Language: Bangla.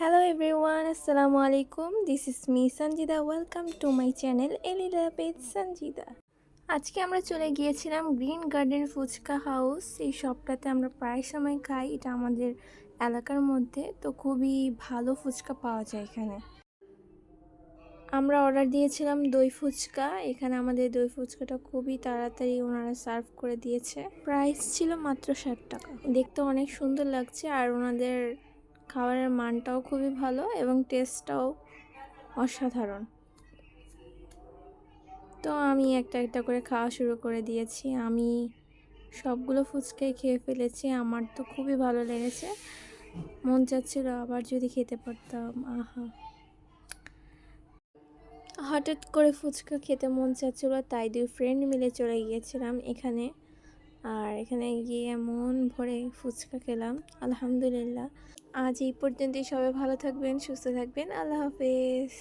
Hello everyone, Assalamu alaikum. This is me Sanjida. Welcome to my channel Elila with Sanjida. আজকে আমরা চলে গিয়েছিলাম গ্রিন গার্ডেন ফুচকা হাউস। এই শপটাতে আমরা প্রায় সময় খাই। এটা আমাদের এলাকার মধ্যে, তো খুবই ভালো ফুচকা পাওয়া যায় এখানে। আমরা অর্ডার দিয়েছিলাম দই ফুচকা। এখানে আমাদের দই ফুচকাটা খুবই তাড়াতাড়ি ওনারা সার্ভ করে দিয়েছে। প্রাইস ছিল মাত্র 60 টাকা। দেখতে অনেক সুন্দর লাগছে, আর ওনাদের খাবারের মানটাও খুবই ভালো এবং টেস্টটাও অসাধারণ। তো আমি একটা একটা করে খাওয়া শুরু করে দিয়েছি। আমি সবগুলো ফুচকাই খেয়ে ফেলেছি। আমার তো খুবই ভালো লেগেছে, মন চাচ্ছিল আবার যদি খেতে পারতাম। আহা, হঠাৎ করে ফুচকা খেতে মন চাচ্ছিল, তাই দুই ফ্রেন্ড মিলে চলে গিয়েছিলাম এখানে। আর এখানে গিয়ে মন ভরে ফুচকা খেলাম, আলহামদুলিল্লাহ। আজ এই পর্যন্তই। সবাই ভালো থাকবেন, সুস্থ থাকবেন। আল্লাহ হাফেজ।